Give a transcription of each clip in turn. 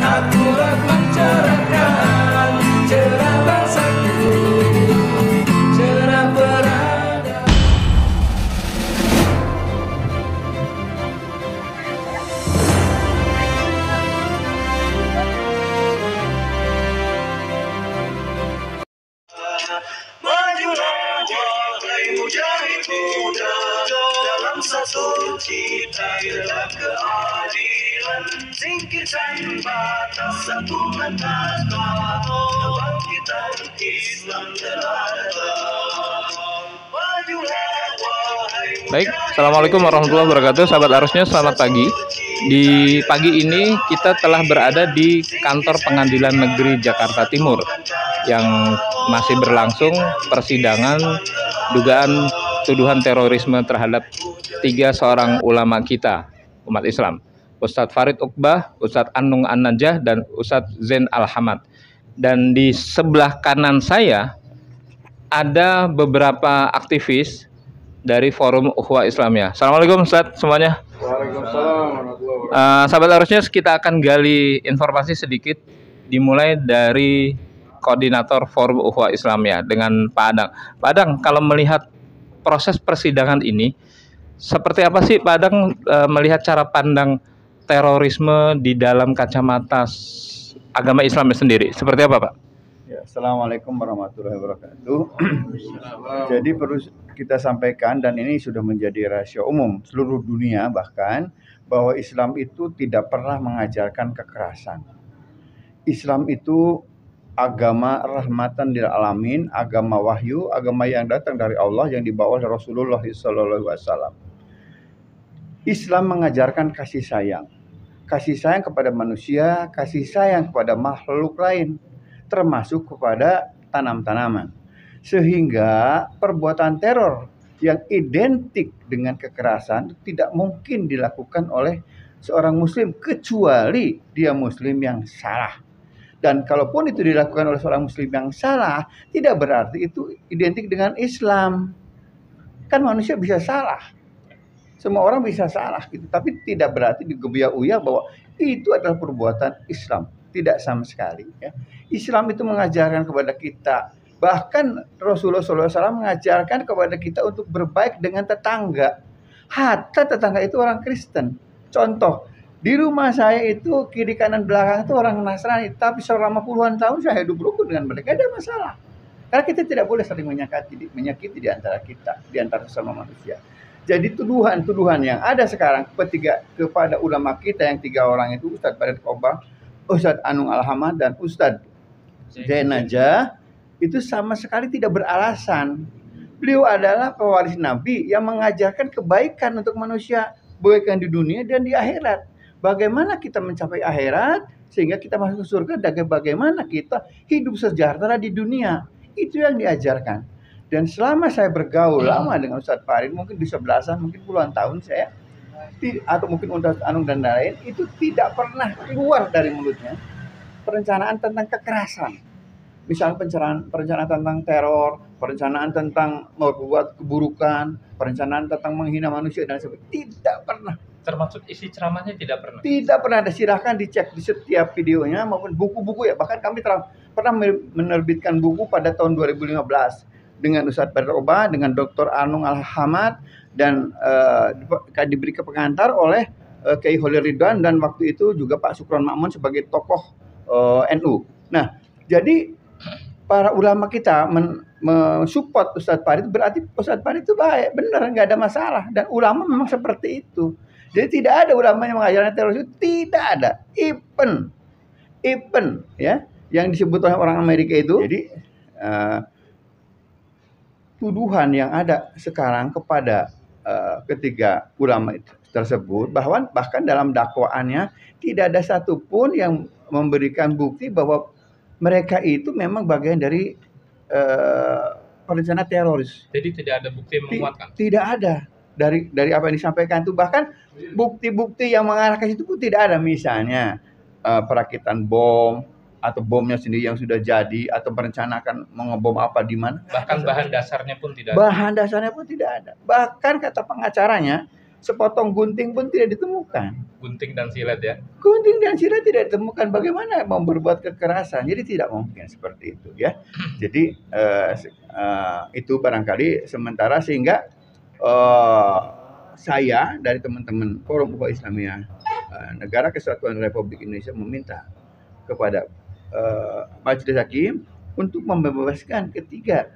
akurat mencerahkan cerah bangsaku, cerah peradaban. Majulah wahai mujahid muda, dalam satu cita adalah keadilan. Singkirkan batas, satukan takwa, kebangkitan Islam telah datang. Majulah wahai Baik, Assalamualaikum warahmatullahi wabarakatuh. Sahabat Arusnya, selamat pagi. Di pagi ini kita telah berada di kantor Pengadilan Negeri Jakarta Timur yang masih berlangsung persidangan dugaan tuduhan terorisme terhadap 3 seorang ulama kita, umat Islam, Ustadz Farid Uqbah, Ustadz Anung An-Najah, dan Ustadz Zain Al-Hamad. Dan di sebelah kanan saya ada beberapa aktivis dari Forum Ukhuwah Islamiyah. Assalamualaikum Ustadz semuanya. Waalaikumsalam. Sahabat Arusnya, kita akan gali informasi sedikit dimulai dari koordinator Forum Ukhuwah Islamiyah dengan Pak Adang. Pak Adang, kalau melihat proses persidangan ini, seperti apa sih Pak Adang melihat cara pandang terorisme di dalam kacamata agama Islam sendiri? Seperti apa Pak? Ya, Assalamualaikum warahmatullahi wabarakatuh. Jadi perlu kita sampaikan, dan ini sudah menjadi rahasia umum seluruh dunia bahkan, bahwa Islam itu tidak pernah mengajarkan kekerasan. Islam itu agama rahmatan lil alamin, agama wahyu, agama yang datang dari Allah yang dibawa oleh Rasulullah SAW. Islam mengajarkan kasih sayang kepada manusia, kasih sayang kepada makhluk lain, termasuk kepada tanam-tanaman. Sehingga perbuatan teror yang identik dengan kekerasan tidak mungkin dilakukan oleh seorang muslim kecuali dia muslim yang salah. Dan kalaupun itu dilakukan oleh seorang muslim yang salah, tidak berarti itu identik dengan Islam. Kan manusia bisa salah. Semua orang bisa salah gitu, tapi tidak berarti digebiah-uyah bahwa itu adalah perbuatan Islam. Tidak sama sekali ya. Islam itu mengajarkan kepada kita, bahkan Rasulullah SAW mengajarkan kepada kita untuk berbaik dengan tetangga. Hatta tetangga itu orang Kristen. Contoh, di rumah saya itu kiri kanan belakang itu orang Nasrani, tapi selama puluhan tahun saya hidup rukun dengan mereka, ada masalah. Karena kita tidak boleh saling menyakiti di antara kita, di antara sesama manusia. Jadi tuduhan-tuduhan yang ada sekarang kepada ulama kita yang 3 orang itu, Ustadz Farid Uqbah, Ustadz Anung Al-Hamad, dan Ustadz Zain Najah, itu sama sekali tidak beralasan. Beliau adalah pewaris Nabi yang mengajarkan kebaikan untuk manusia, kebaikan di dunia dan di akhirat. Bagaimana kita mencapai akhirat sehingga kita masuk ke surga, dan bagaimana kita hidup sejahtera di dunia. Itu yang diajarkan. Dan selama saya bergaul lama dengan Ustadz Farid, mungkin bisa belasan, mungkin puluhan tahun saya, atau mungkin Ustadz Anung dan lain, itu tidak pernah keluar dari mulutnya perencanaan tentang kekerasan. Misalnya perencanaan tentang teror, perencanaan tentang membuat keburukan, perencanaan tentang menghina manusia dan sebagainya. Tidak pernah. Termasuk isi ceramahnya tidak pernah? Tidak pernah ada. Silahkan dicek di setiap videonya maupun buku-buku ya. Bahkan kami pernah menerbitkan buku pada tahun 2015 dengan Ustadz Farid Uqbah, dengan Dr. Anung Al-Hamad, dan diberi kepengantar oleh Kiai Holil Ridwan, dan waktu itu juga Pak Sukron Makmun sebagai tokoh NU. Nah, jadi para ulama kita mensupport Ustadz Farid, berarti Ustadz Farid itu baik, benar, nggak ada masalah. Dan ulama memang seperti itu. Jadi tidak ada ulama yang mengajarkan teroris, tidak ada. Even ya, yang disebut oleh orang Amerika itu. Jadi tuduhan yang ada sekarang kepada ketiga ulama tersebut, bahkan dalam dakwaannya tidak ada satupun yang memberikan bukti bahwa mereka itu memang bagian dari perencana teroris. Jadi tidak ada bukti yang menguatkan? Tidak ada. Dari apa yang disampaikan itu, bahkan bukti-bukti yang mengarah ke situ pun tidak ada. Misalnya perakitan bom, atau bomnya sendiri yang sudah jadi, atau merencanakan mengebom apa di mana. Bahkan bahan dasarnya pun tidak ada. Bahan dasarnya pun tidak ada. Bahkan kata pengacaranya, sepotong gunting pun tidak ditemukan. Gunting dan silet ya. Gunting dan silet tidak ditemukan. Bagaimana mau berbuat kekerasan? Jadi tidak mungkin seperti itu ya. Jadi itu barangkali sementara, sehingga saya dari teman-teman Forum Ukhuwah Islamiyah Negara Kesatuan Republik Indonesia meminta kepada Majelis Hakim untuk membebaskan ketiga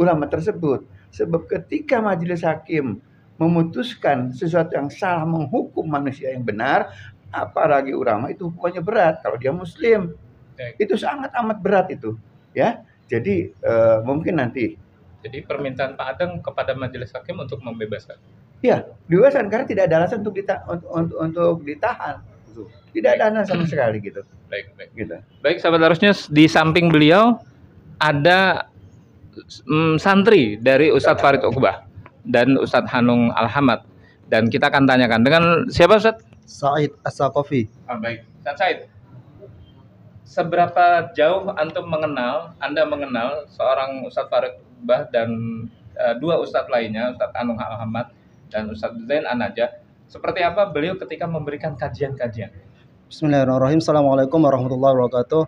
ulama tersebut. Sebab ketika Majelis Hakim memutuskan sesuatu yang salah, menghukum manusia yang benar, apalagi ulama, itu hukumannya berat kalau dia muslim. Itu sangat amat berat itu ya. Jadi mungkin nanti. Jadi permintaan Pak Adeng kepada Majelis Hakim untuk membebaskan. Ya, dibebaskan karena tidak ada alasan untuk ditahan. Tidak ada alasan sama sekali gitu. Baik. Gitu. Baik, sahabat Arusnya, di samping beliau ada santri dari Ustadz Farid Uqbah dan Ustadz Hanung Alhamad, dan kita akan tanyakan dengan siapa, Ustadz? Said As-Saqafi. Baik, Ustadz Said, seberapa jauh Anda mengenal seorang Ustadz Farid Uqbah dan dua Ustadz lainnya, Ustadz Hanung Alhamad dan Ustadz Zain An-Najah? Seperti apa beliau ketika memberikan kajian-kajian? Bismillahirrahmanirrahim. Assalamualaikum warahmatullahi wabarakatuh.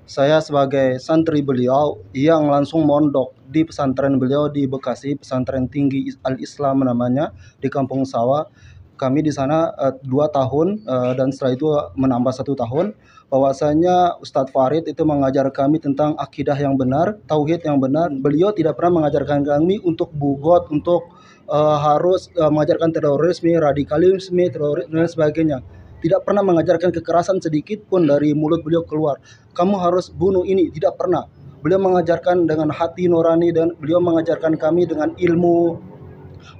Saya sebagai santri beliau yang langsung mondok di pesantren beliau di Bekasi, Pesantren Tinggi Al-Islam namanya, di Kampung Sawah. Kami di sana 2 tahun dan setelah itu menambah 1 tahun. Bahwasanya Ustadz Farid itu mengajar kami tentang akidah yang benar, tauhid yang benar. Beliau tidak pernah mengajarkan kami untuk bugot, untuk harus mengajarkan terorisme, radikalisme, terorisme dan sebagainya. Tidak pernah mengajarkan kekerasan sedikit pun dari mulut beliau keluar. Kamu harus bunuh ini, tidak pernah. Beliau mengajarkan dengan hati nurani, dan beliau mengajarkan kami dengan ilmu.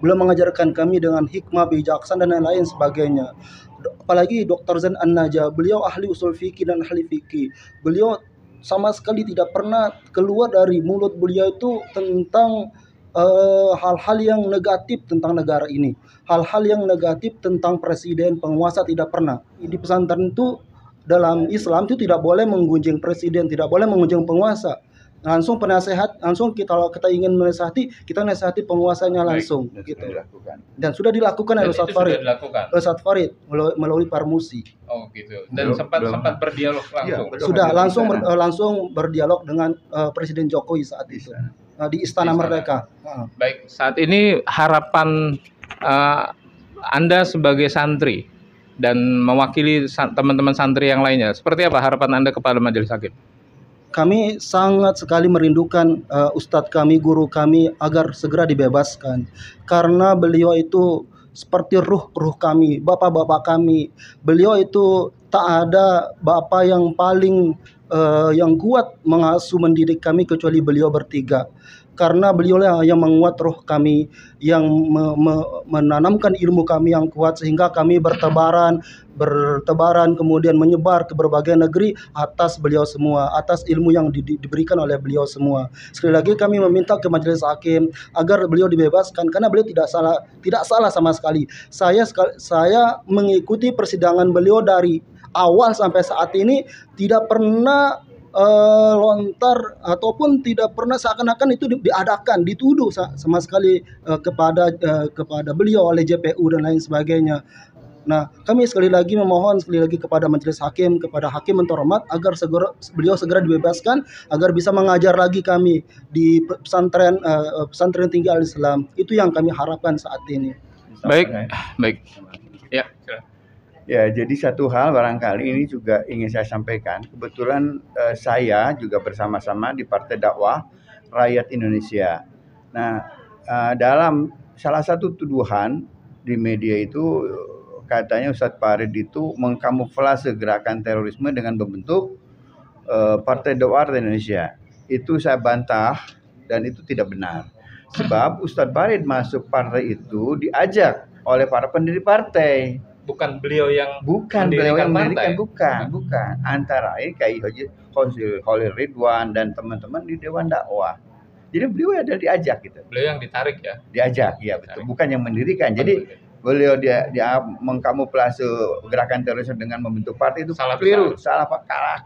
Beliau mengajarkan kami dengan hikmah, bijaksana dan lain sebagainya. Apalagi Dr. Zain An-Najah, beliau ahli usul fikih dan ahli fikih. Beliau sama sekali tidak pernah keluar dari mulut beliau itu tentang hal-hal yang negatif tentang negara ini, hal-hal yang negatif tentang presiden, penguasa, tidak pernah. Di pesantren itu, dalam Islam itu tidak boleh menggunjing presiden, tidak boleh menggunjing penguasa. Langsung penasehat, langsung kalau kita ingin menasihati, kita nasihati penguasanya langsung. Baik, gitu. Dan Sudah dilakukan oleh Ustadz Farid. Ustadz Farid melalui Parmusi. Oh gitu. Dan sempat berdialog langsung. Ya, sudah langsung berdialog dengan Presiden Jokowi saat itu. Di Istana Merdeka. Baik, saat ini harapan Anda sebagai santri dan mewakili teman-teman santri yang lainnya, seperti apa harapan Anda kepada Majelis Hakim? Kami sangat sekali merindukan Ustadz kami, guru kami agar segera dibebaskan. Karena beliau itu seperti ruh kami, bapak-bapak kami. Beliau itu tak ada bapak yang paling yang kuat mengasuh mendidik kami kecuali beliau bertiga. Karena beliau yang menguat roh kami, yang menanamkan ilmu kami yang kuat, sehingga kami bertebaran kemudian menyebar ke berbagai negeri atas beliau semua, atas ilmu yang diberikan oleh beliau semua. Sekali lagi kami meminta ke Majelis Hakim agar beliau dibebaskan, karena beliau tidak salah sama sekali. Saya mengikuti persidangan beliau dari awal sampai saat ini, tidak pernah lontar ataupun tidak pernah seakan-akan itu diadakan, dituduh sama sekali kepada beliau oleh JPU dan lain sebagainya. Nah, kami sekali lagi memohon kepada Majelis Hakim, kepada Hakim yang terhormat, agar beliau segera dibebaskan, agar bisa mengajar lagi kami di pesantren tinggi Al-Islam. Itu yang kami harapkan saat ini. Baik. Ya, silakan. Ya, jadi satu hal barangkali ini juga ingin saya sampaikan. Kebetulan saya juga bersama-sama di Partai Dakwah Rakyat Indonesia. Nah, dalam salah satu tuduhan di media itu katanya Ustadz Farid itu mengkamuflase gerakan terorisme dengan membentuk Partai Dakwah Rakyat Indonesia. Itu saya bantah dan itu tidak benar. Sebab Ustadz Farid masuk partai itu diajak oleh para pendiri partai. Bukan beliau yang mendirikan, bukan. Antara lain kayak Khalil Ridwan dan teman-teman di Dewan Dakwah. Jadi beliau ada diajak gitu. Beliau yang ditarik ya? Diajak, ya betul. Bukan yang mendirikan. Jadi beliau dia mengkamuflase gerakan terorisme dengan membentuk partai itu keliru, salah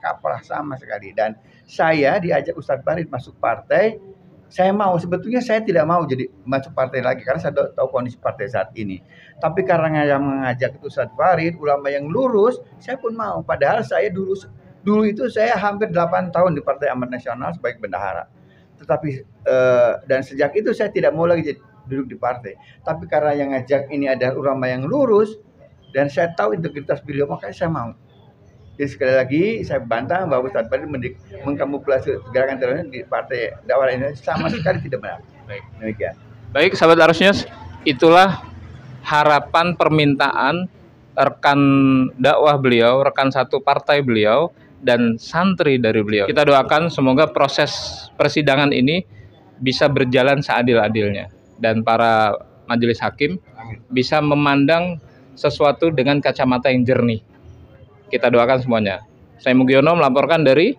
kaprah sama sekali. Dan saya diajak Ustadz Farid masuk partai Saya mau, sebetulnya saya tidak mau jadi masuk partai lagi karena saya tahu kondisi partai saat ini. Tapi karena yang mengajak itu Ustadz Farid, ulama yang lurus, saya pun mau. Padahal saya dulu itu saya hampir 8 tahun di Partai Amanat Nasional sebagai bendahara. Tetapi dan sejak itu saya tidak mau lagi duduk di partai. Tapi karena yang ngajak ini adalah ulama yang lurus dan saya tahu integritas beliau, makanya saya mau. Jadi sekali lagi saya bantah bahwa Ustadz Farid mengkamuflase gerakan teroris di Partai Dakwah Indonesia sama sekali tidak benar. Baik. Demikian. Baik, sahabat Arus, itulah harapan permintaan rekan dakwah beliau, rekan satu partai beliau, dan santri dari beliau. Kita doakan semoga proses persidangan ini bisa berjalan seadil-adilnya dan para majelis hakim bisa memandang sesuatu dengan kacamata yang jernih. Kita doakan semuanya. Saya Mugiono melaporkan dari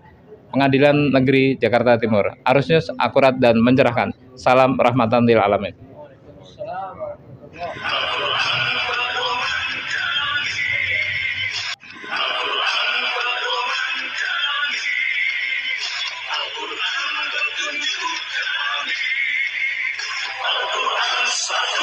Pengadilan Negeri Jakarta Timur. Arusnya akurat dan mencerahkan. Salam rahmatan lil alamin. Al-Quran